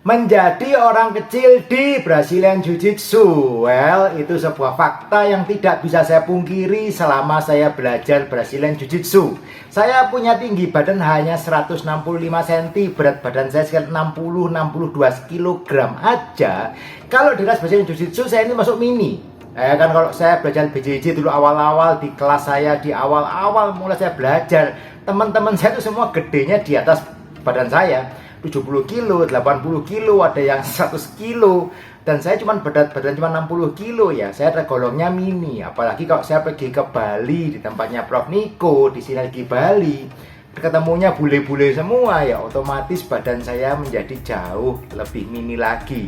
Menjadi orang kecil di Brazilian Jiu-Jitsu, well, itu sebuah fakta yang tidak bisa saya pungkiri selama saya belajar Brazilian Jiu-Jitsu. Saya punya tinggi badan hanya 165 cm, berat badan saya sekitar 60-62 kg aja. Kalau di kelas Brazilian Jiu-Jitsu saya ini masuk mini. Kan kalau saya belajar BJJ dulu awal-awal di kelas saya, di awal-awal mulai saya belajar, teman-teman saya itu semua gedenya di atas badan saya. 70 kilo, 80 kilo, ada yang 100 kilo, dan saya cuma berat badan cuma 60 kilo ya. Saya tergolongnya mini. Apalagi kalau saya pergi ke Bali di tempatnya Prof Niko di Sinergi Bali, ketemunya bule-bule semua ya, otomatis badan saya menjadi jauh lebih mini lagi.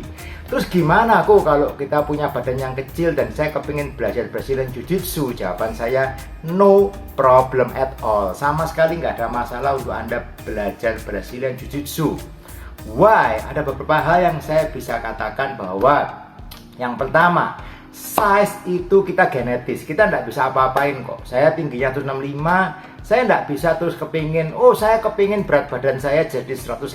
Terus gimana kok kalau kita punya badan yang kecil dan saya kepingin belajar Brazilian Jiu-Jitsu? Jawaban saya no problem at all. Sama sekali nggak ada masalah untuk Anda belajar Brazilian Jiu-Jitsu. Why? Ada beberapa hal yang saya bisa katakan bahwa yang pertama, size itu kita genetis. Kita nggak bisa apa-apain kok. Saya tingginya 165, saya nggak bisa terus kepingin, saya kepingin berat badan saya jadi 180.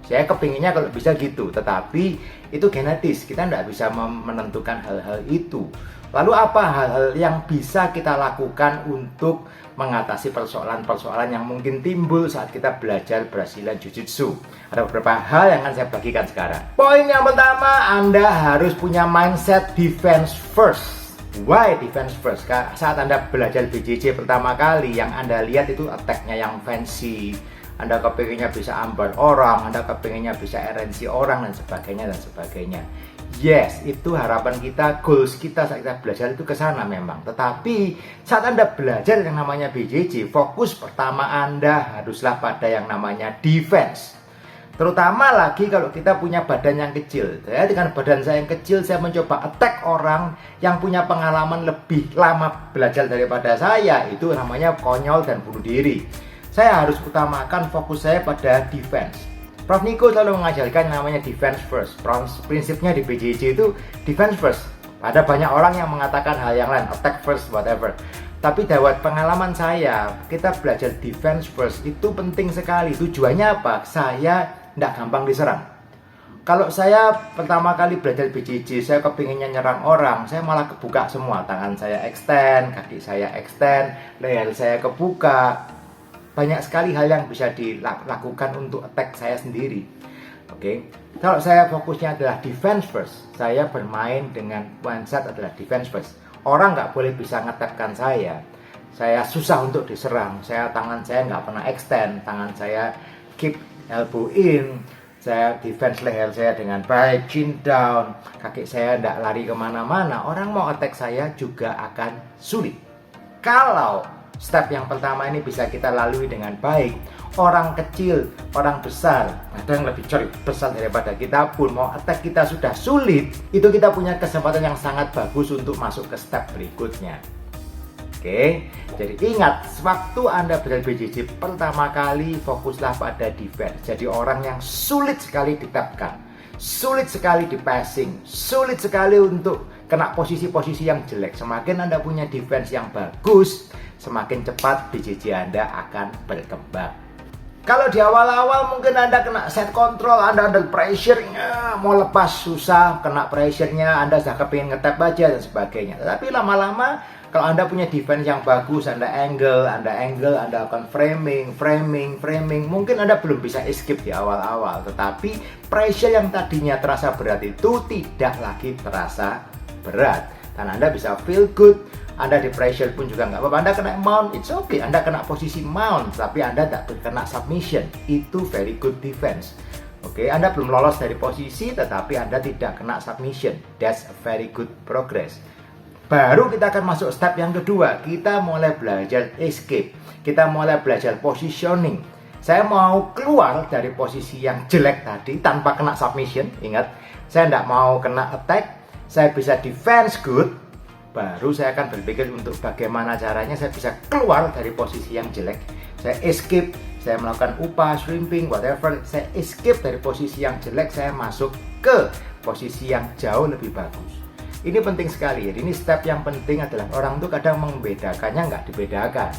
Saya kepinginnya kalau bisa gitu, tetapi itu genetis, kita tidak bisa menentukan hal-hal itu. Lalu apa hal-hal yang bisa kita lakukan untuk mengatasi persoalan-persoalan yang mungkin timbul saat kita belajar Brazilian Jiu-Jitsu? Ada beberapa hal yang akan saya bagikan sekarang. Poin yang pertama, Anda harus punya mindset defense first. Why defense first? Saat Anda belajar BJJ pertama kali, yang Anda lihat itu attack-nya yang fancy, Anda kepinginnya bisa ambar orang, Anda kepinginnya bisa RNC orang, dan sebagainya, dan sebagainya. Yes, itu harapan kita, goals kita saat kita belajar itu ke sana memang. Tetapi saat Anda belajar yang namanya BJJ, fokus pertama Anda haruslah pada yang namanya defense. Terutama lagi kalau kita punya badan yang kecil. Saya dengan badan saya yang kecil, saya mencoba attack orang yang punya pengalaman lebih lama belajar daripada saya. Itu namanya konyol dan bunuh diri. Saya harus utamakan fokus saya pada defense. Prof Niko selalu mengajarkan yang namanya defense first. Prinsipnya di BJJ itu defense first. Ada banyak orang yang mengatakan hal yang lain, attack first, whatever. Tapi dari pengalaman saya, kita belajar defense first itu penting sekali. Tujuannya apa? Saya tidak gampang diserang. Kalau saya pertama kali belajar BJJ, saya kepinginnya nyerang orang, saya malah kebuka semua. Tangan saya extend, kaki saya extend, leher saya kebuka. Banyak sekali hal yang bisa dilakukan untuk attack saya sendiri. Oke. Kalau saya fokusnya adalah defense first, saya bermain dengan mindset adalah defense first. Orang nggak boleh bisa ngetekan saya. Saya susah untuk diserang. Tangan saya nggak pernah extend. Tangan saya keep elbow in. Saya defense leher saya dengan baik, chin down. Kaki saya nggak lari kemana-mana. Orang mau attack saya juga akan sulit. Kalau step yang pertama ini bisa kita lalui dengan baik, orang kecil, orang besar, ada yang lebih besar daripada kita pun mau attack kita sudah sulit, itu kita punya kesempatan yang sangat bagus untuk masuk ke step berikutnya. Oke, jadi ingat, waktu Anda belajar BJJ pertama kali, fokuslah pada defense. Jadi orang yang sulit sekali ditapkan, sulit sekali di passing, sulit sekali untuk kena posisi-posisi yang jelek. Semakin Anda punya defense yang bagus, semakin cepat BJJ Anda akan berkembang. Kalau di awal-awal mungkin Anda kena set control, Anda under pressure-nya, mau lepas susah, kena pressure-nya, Anda sudah kepingin ngetap aja dan sebagainya. Tapi lama-lama kalau Anda punya defense yang bagus, Anda angle, Anda akan framing, mungkin Anda belum bisa escape di awal-awal. Tetapi pressure yang tadinya terasa berat itu tidak lagi terasa berat. Dan Anda bisa feel good. Anda di pressure pun juga nggak apa-apa. Anda kena mount, it's okay. Anda kena posisi mount, tapi Anda tak kena submission. Itu very good defense. Oke, Anda belum lolos dari posisi, tetapi Anda tidak kena submission. That's a very good progress. Baru kita akan masuk step yang kedua. Kita mulai belajar escape. Kita mulai belajar positioning. Saya mau keluar dari posisi yang jelek tadi tanpa kena submission. Ingat, saya tidak mau kena attack. Saya bisa defense good. Baru saya akan berpikir untuk bagaimana caranya saya bisa keluar dari posisi yang jelek. Saya escape, saya melakukan upah, shrimping, whatever. Saya escape dari posisi yang jelek, saya masuk ke posisi yang jauh lebih bagus. Ini penting sekali. Jadi ini step yang penting adalah orang tuh kadang membedakannya nggak dibedakan.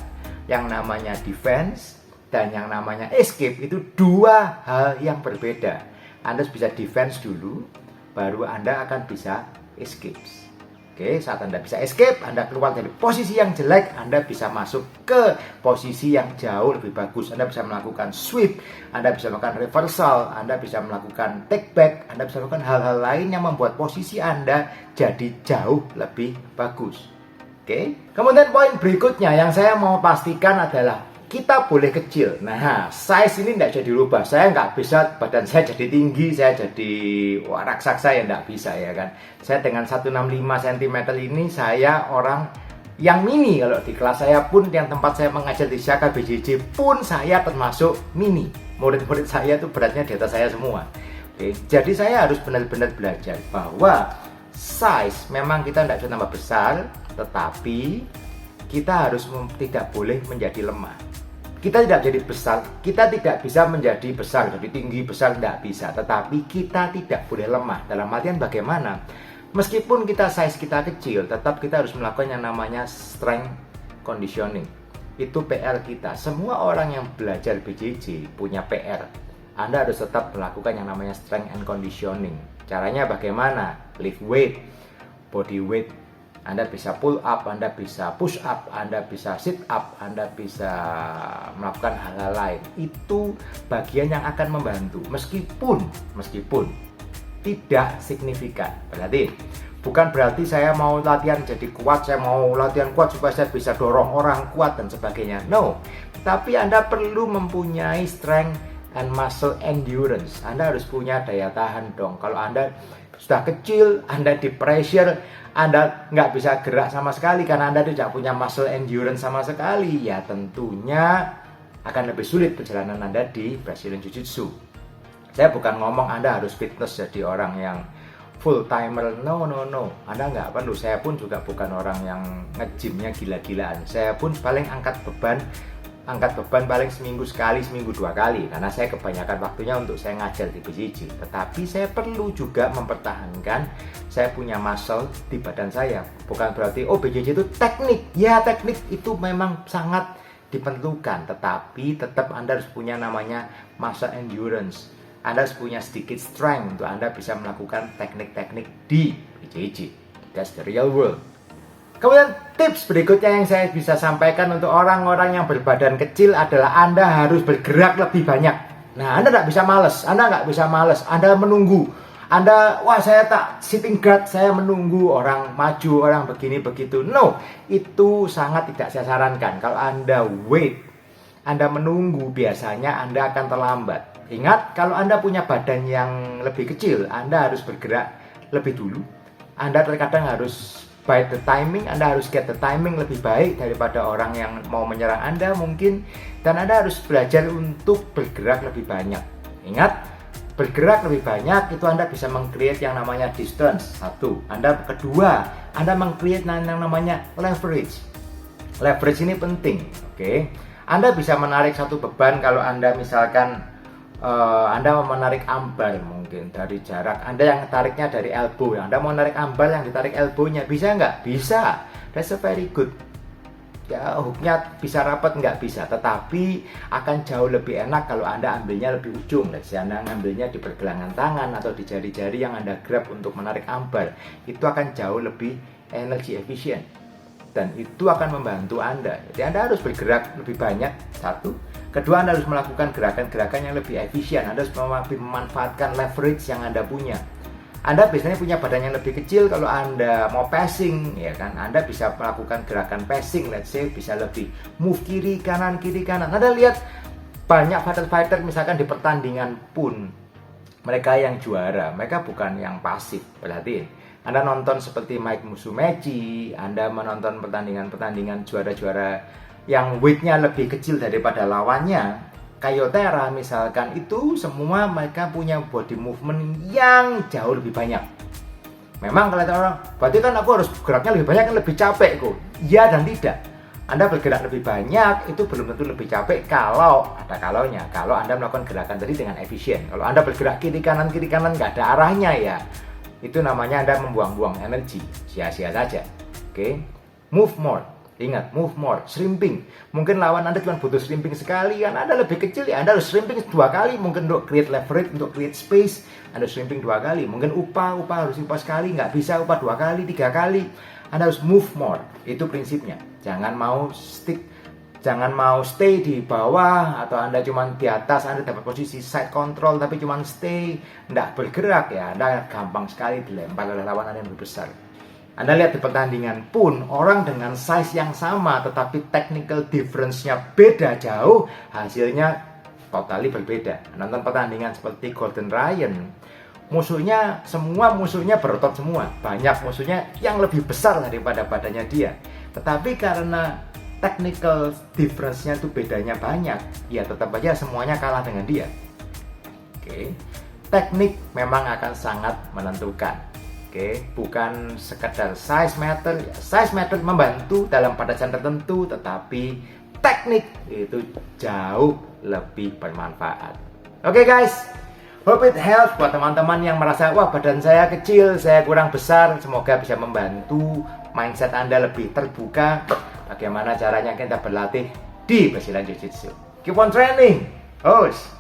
Yang namanya defense dan yang namanya escape itu dua hal yang berbeda. Anda bisa defense dulu, baru Anda akan bisa escape. Oke, saat Anda bisa escape, Anda keluar dari posisi yang jelek, Anda bisa masuk ke posisi yang jauh lebih bagus. Anda bisa melakukan sweep, Anda bisa melakukan reversal, Anda bisa melakukan take back, Anda bisa melakukan hal-hal lain yang membuat posisi Anda jadi jauh lebih bagus. Oke. Kemudian poin berikutnya yang saya mau pastikan adalah kita boleh kecil. Nah, size ini tidak bisa dirubah. Saya nggak bisa, badan saya jadi tinggi, saya jadi raksasa, ya nggak bisa ya kan. Saya dengan 165 cm ini, saya orang yang mini. Kalau di kelas saya pun, yang tempat saya mengajar di Syaka BJJ pun, saya termasuk mini. Murid-murid saya itu beratnya di atas saya semua. Oke, jadi saya harus benar-benar belajar bahwa size memang kita tidak bisa tambah besar, tetapi kita harus tidak boleh menjadi lemah. Kita tidak jadi besar, kita tidak bisa menjadi besar, jadi tinggi besar, tidak bisa. Tetapi kita tidak boleh lemah. Dalam artian bagaimana? Meskipun kita size kita kecil, tetap kita harus melakukan yang namanya strength conditioning. Itu PR kita. Semua orang yang belajar BJJ punya PR. Anda harus tetap melakukan yang namanya strength and conditioning. Caranya bagaimana? Lift weight, body weight. Anda bisa pull up, Anda bisa push up, Anda bisa sit up, Anda bisa melakukan hal-hal lain. Itu bagian yang akan membantu, meskipun tidak signifikan. Bukan berarti saya mau latihan jadi kuat, saya mau latihan kuat supaya saya bisa dorong orang kuat dan sebagainya. No, tapi Anda perlu mempunyai strength and muscle endurance. Anda harus punya daya tahan dong. Kalau Anda sudah kecil, Anda di pressure, Anda nggak bisa gerak sama sekali karena Anda tidak punya muscle endurance sama sekali, ya tentunya akan lebih sulit perjalanan Anda di Brazilian Jiu-Jitsu. Saya bukan ngomong Anda harus fitness jadi orang yang full timer, no. Anda nggak perlu. Saya pun juga bukan orang yang nge-gymnya gila-gilaan. Saya pun paling angkat beban paling seminggu sekali, seminggu 2 kali, karena saya kebanyakan waktunya untuk saya ngajar di BJJ. Tetapi saya perlu juga mempertahankan saya punya muscle di badan saya. Bukan berarti BJJ itu teknik. Ya, teknik itu memang sangat diperlukan, tetapi tetap Anda harus punya namanya muscle endurance. Anda harus punya sedikit strength untuk Anda bisa melakukan teknik-teknik di BJJ. That's the real world. Kemudian tips berikutnya yang saya bisa sampaikan untuk orang-orang yang berbadan kecil adalah Anda harus bergerak lebih banyak. Nah, Anda nggak bisa males, Anda menunggu. Saya tak sitting guard, saya menunggu orang maju, orang begini begitu. No, itu sangat tidak saya sarankan. Kalau Anda wait, Anda menunggu, biasanya Anda akan terlambat. Ingat, kalau Anda punya badan yang lebih kecil, Anda harus bergerak lebih dulu. Anda terkadang harus by the timing, Anda harus get the timing lebih baik daripada orang yang mau menyerang Anda mungkin. Dan Anda harus belajar untuk bergerak lebih banyak. Ingat, bergerak lebih banyak itu Anda bisa meng-create yang namanya distance. Kedua, Anda meng-create yang namanya leverage. Leverage ini penting, oke? Anda bisa menarik satu beban kalau Anda misalkan Anda mau menarik ambar mungkin dari jarak, Anda yang tariknya dari elbow, Anda mau menarik ambar yang ditarik elbownya, bisa nggak? Bisa, that's a very good. Ya, hooknya bisa rapat nggak? Bisa, tetapi akan jauh lebih enak kalau Anda ambilnya lebih ujung. Anda ngambilnya di pergelangan tangan atau di jari-jari yang Anda grab untuk menarik ambar, itu akan jauh lebih energi efisien dan itu akan membantu Anda. Jadi Anda harus bergerak lebih banyak, satu. Kedua, Anda harus melakukan gerakan-gerakan yang lebih efisien. Anda harus memanfaatkan leverage yang Anda punya. Anda biasanya punya badan yang lebih kecil, kalau Anda mau passing, ya kan, Anda bisa melakukan gerakan passing, let's say, bisa lebih move kiri kanan. Anda lihat banyak fighter misalkan di pertandingan pun, mereka yang juara, mereka bukan yang pasif. Berarti Anda nonton seperti Mike Musumeci, Anda menonton pertandingan juara-juara yang weightnya lebih kecil daripada lawannya, Kayotera misalkan, itu semua mereka punya body movement yang jauh lebih banyak. Memang kalau orang, berarti kan aku harus geraknya lebih banyak, kan lebih capek kok. Iya dan tidak. Anda bergerak lebih banyak itu belum tentu lebih capek kalau ada kalaunya. Kalau Anda melakukan gerakan tadi dengan efisien. Kalau Anda bergerak kiri kanan nggak ada arahnya, ya itu namanya Anda membuang-buang energi, sia-sia saja. Oke. Move more. Ingat, move more, shrimping. Mungkin lawan Anda cuma butuh shrimping sekali, kan Anda lebih kecil ya, Anda harus shrimping 2 kali. Mungkin untuk create leverage, untuk create space, Anda shrimping 2 kali. Mungkin upah harus upah sekali, nggak bisa upah 2 kali, 3 kali. Anda harus move more, itu prinsipnya. Jangan mau stay di bawah, atau Anda cuma di atas, Anda dapat posisi side control, tapi cuma stay, nggak bergerak ya, Anda gampang sekali dilempar oleh lawan Anda yang lebih besar. Anda lihat di pertandingan pun, orang dengan size yang sama tetapi technical difference-nya beda jauh, hasilnya totally berbeda. Nonton pertandingan seperti Gordon Ryan, semua musuhnya berotot semua. Banyak musuhnya yang lebih besar daripada badannya dia. Tetapi karena technical difference-nya itu bedanya banyak, ya tetap aja semuanya kalah dengan dia. Oke. Teknik memang akan sangat menentukan. Bukan sekedar size matter. Size matter membantu dalam batasan tertentu, tetapi teknik itu jauh lebih bermanfaat. Oke guys, hope it helps buat teman-teman yang merasa, wah badan saya kecil, saya kurang besar. Semoga bisa membantu mindset Anda lebih terbuka. Bagaimana caranya kita berlatih di Brazilian Jiu-Jitsu. Keep on training, host.